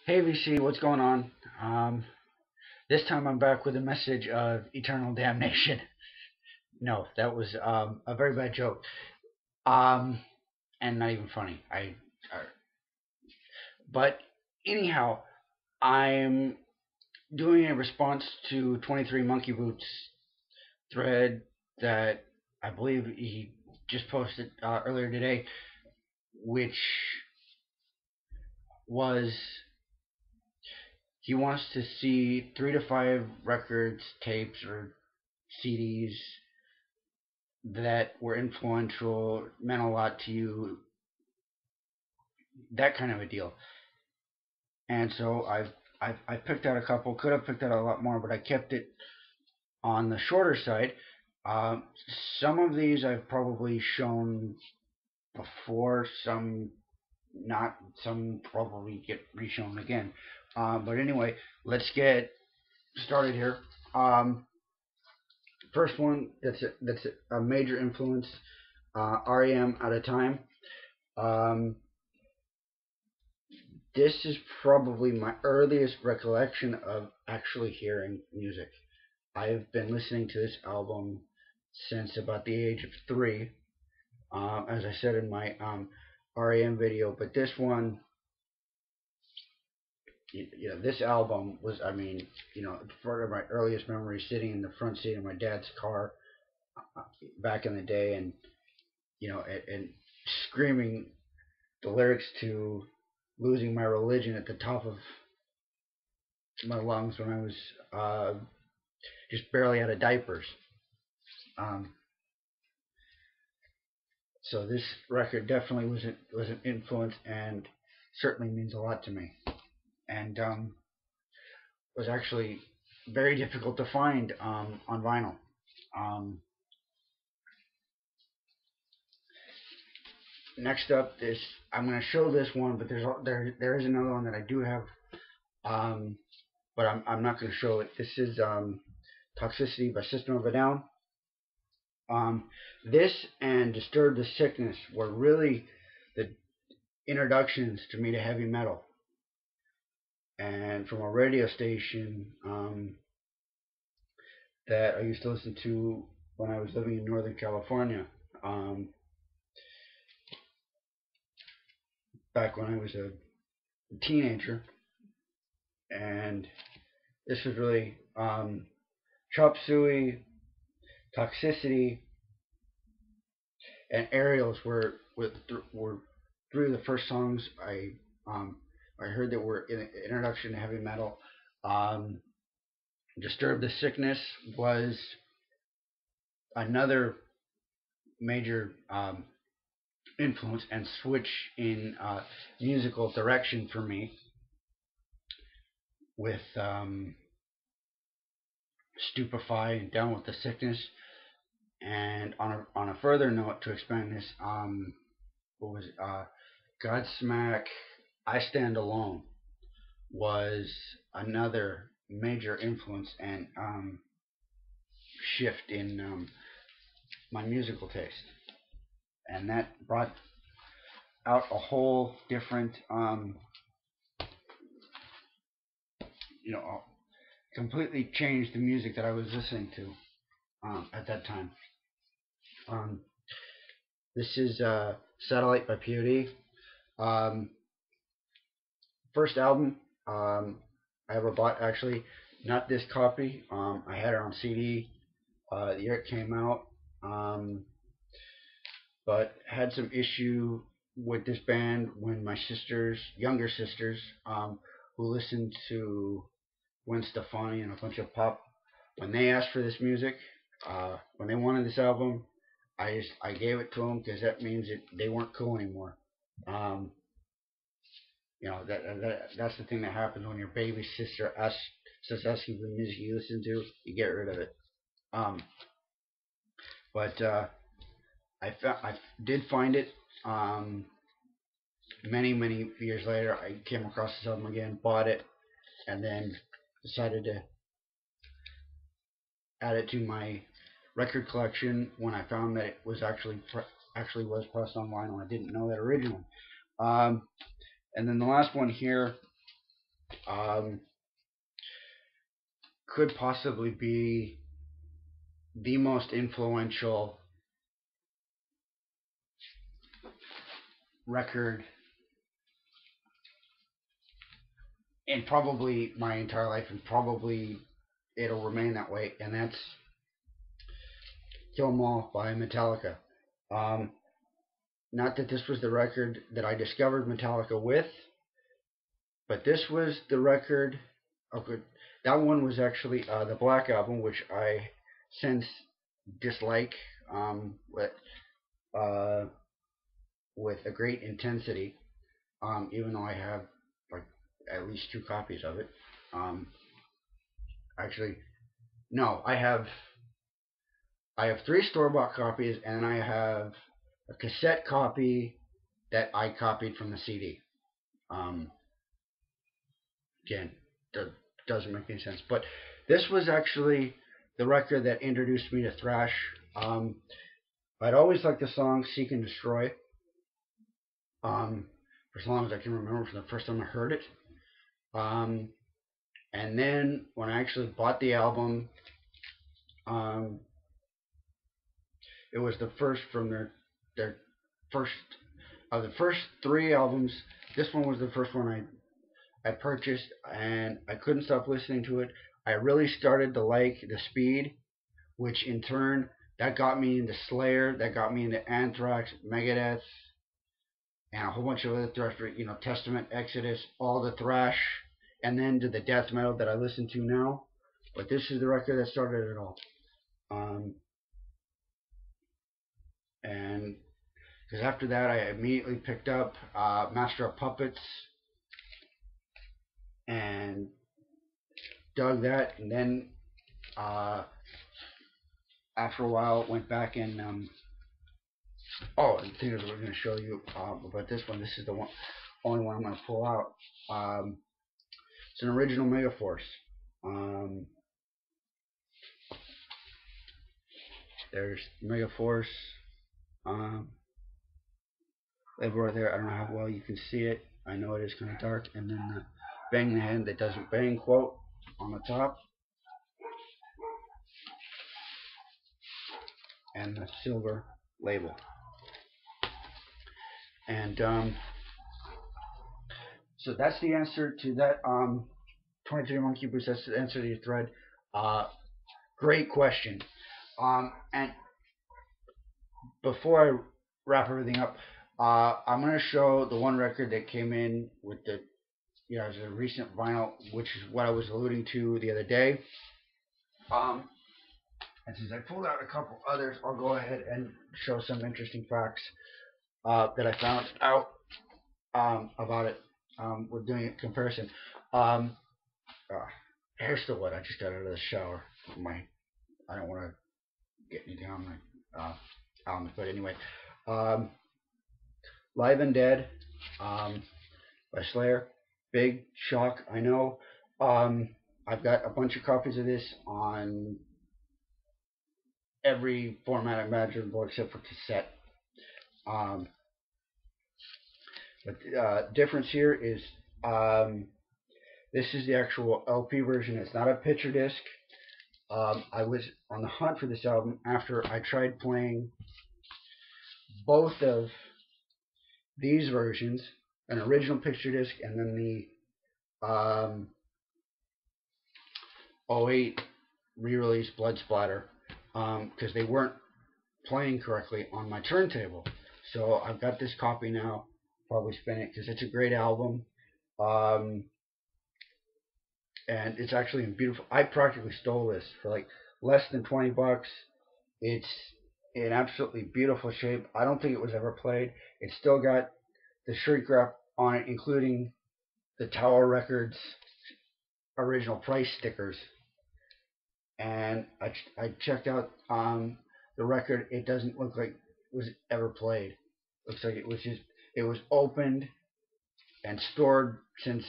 Hey VC, what's going on? This time I'm back with a message of eternal damnation. No, that was a very bad joke, um, and not even funny. But anyhow, I'm doing a response to 23 Monkey Boots thread that I believe he just posted earlier today, which was he wants to see 3 to 5 records, tapes, or CDs that were influential, meant a lot to you, that kind of a deal. And so I picked out a couple. Could have picked out a lot more, but I kept it on the shorter side. Um, some of these I've probably shown before. Some not. Some probably get reshown again. But anyway, let's get started here. First one that's a major influence. REM at a time. Um, this is probably my earliest recollection of actually hearing music. I've been listening to this album since about the age of 3, as I said in my REM video. But this one, this album was, part of my earliest memories sitting in the front seat of my dad's car back in the day, and and screaming the lyrics to "Losing My Religion" at the top of my lungs when I was just barely out of diapers. Um, so this record definitely was an influence and certainly means a lot to me. And was actually very difficult to find on vinyl. Um, Next up, this I'm going to show this one, but there is another one that I do have, um, but I'm not going to show it. This is "Toxicity" by System of a Down. This and "Disturb the Sickness" were really the introductions to me to heavy metal, and from a radio station that I used to listen to when I was living in Northern California, back when I was a teenager. And this was really Chop Suey, Toxicity, and Aerials were three of the first songs I heard that were in introduction to heavy metal. Um, Disturb the Sickness was another major influence and switch in musical direction for me with Stupefy and Down with the Sickness. And on a further note, to expand this, what was it? Godsmack, I Stand Alone was another major influence and shift in my musical taste, and that brought out a whole different, completely changed the music that I was listening to at that time. Um, this is Satellite by POD. Um, First album I ever bought, actually, not this copy. I had it on CD the year it came out, but had some issue with this band when my younger sisters, who listened to Gwen Stefani and a bunch of pop, when they asked for this music, when they wanted this album, I gave it to them because that means they weren't cool anymore. Um, that's the thing that happens when your baby sister says ask you the music you listen to, you get rid of it. Um, but I did find it. Many years later, I came across this album again, bought it, and then decided to add it to my record collection when I found that it was actually was pressed on vinyl. I didn't know that originally. Um, and then the last one here um, could possibly be the most influential record in probably my entire life, and probably it'll remain that way, and that's Kill 'Em All by Metallica. Um, Not that this was the record that I discovered Metallica with, but this was the record. Oh, good. That one was actually the Black Album, which I since dislike uh, with a great intensity. Even though I have like at least two copies of it. Um, Actually, no, I have three store bought copies, and I have a cassette copy that I copied from the CD. Um, Again, doesn't make any sense. But this was actually the record that introduced me to thrash. I'd always liked the song "Seek and Destroy." For as long as I can remember, from the first time I heard it. Um, and then when I actually bought the album, um, it was the first from their first of the first three albums. This one was the first one I purchased, and I couldn't stop listening to it. I really started to like the speed, which in turn that got me into Slayer, that got me into Anthrax, Megadeth, and a whole bunch of other thrash, Testament, Exodus, all the thrash, and then to the death metal that I listen to now. But this is the record that started it all. Um, and because after that, I immediately picked up Master of Puppets and dug that, and then uh, after a while, went back and the thing is, we're going to show you about this one. This is the only one I'm going to pull out. It's an original Megaforce. Um, there's Megaforce. Um, right there. I don't know how well you can see it. I know it is kind of dark. And then the "bang the hand that doesn't bang" quote on the top, and the silver label. And so that's the answer to that 23 monkey boots. That's the answer to your thread. Great question. And before I wrap everything up, I'm going to show the one record that came in with the, as a recent vinyl, which is what I was alluding to the other day. And since I pulled out a couple others, I'll go ahead and show some interesting facts that I found out about it. We're doing a comparison. Um, Here's the what. I just got out of the shower. I don't want to get any down my elements, but anyway, Live and Dead by Slayer. Big shock, I know. I've got a bunch of copies of this on every format imaginable except for cassette. But the difference here is this is the actual LP version. It's not a picture disc. I was on the hunt for this album after I tried playing both of these versions, an original picture disc and then the '08 re-release Blood Splatter, because they weren't playing correctly on my turntable. So I've got this copy now. Probably spin it because it's a great album. And it's actually in beautiful. I practically stole this for like less than $20. It's in absolutely beautiful shape. I don't think it was ever played. It's still got the shrink wrap on it, including the Tower Records original price stickers. And I checked out the record. It doesn't look like it was ever played. It looks like it was opened and stored since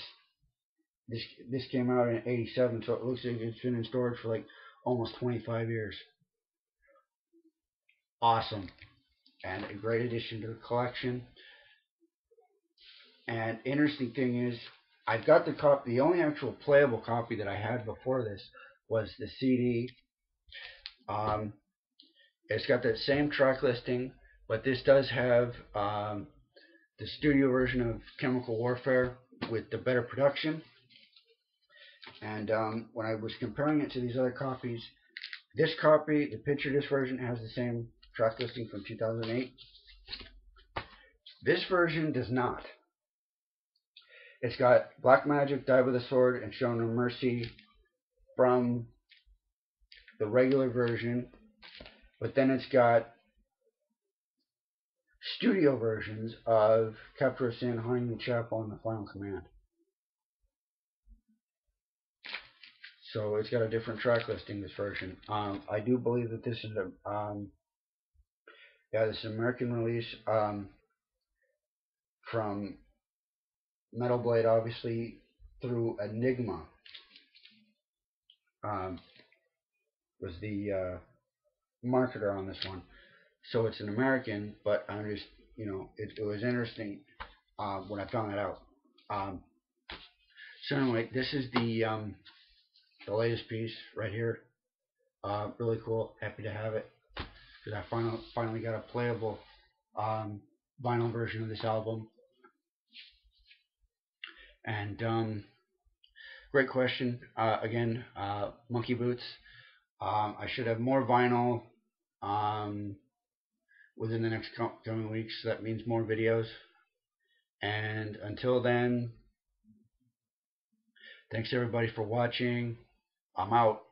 this came out in '87, so it looks like it's been in storage for like almost 25 years. Awesome, and a great addition to the collection. And interesting thing is, I've got the copy. The only actual playable copy that I had before this was the CD. Um, it's got that same track listing, but this does have the studio version of Chemical Warfare with the better production. And when I was comparing it to these other copies, this copy, the picture disc version, has the same track listing from 2008. This version does not. It's got Black Magic, Die with a Sword, and Show No Mercy from the regular version, but then it's got studio versions of Capture of Sin, Honeymoon Chapel, and The Final Command. So it's got a different track listing, this version. I do believe that this is this is an American release from Metal Blade, obviously, through Enigma. Was the marketer on this one. So it's an American, but I'm just, it was interesting when I found that out. So anyway, this is the latest piece right here. Really cool. Happy to have it because I finally got a playable vinyl version of this album. And great question. Again, Monkey Boots. I should have more vinyl within the next coming weeks. So that means more videos. And until then, thanks everybody for watching. I'm out.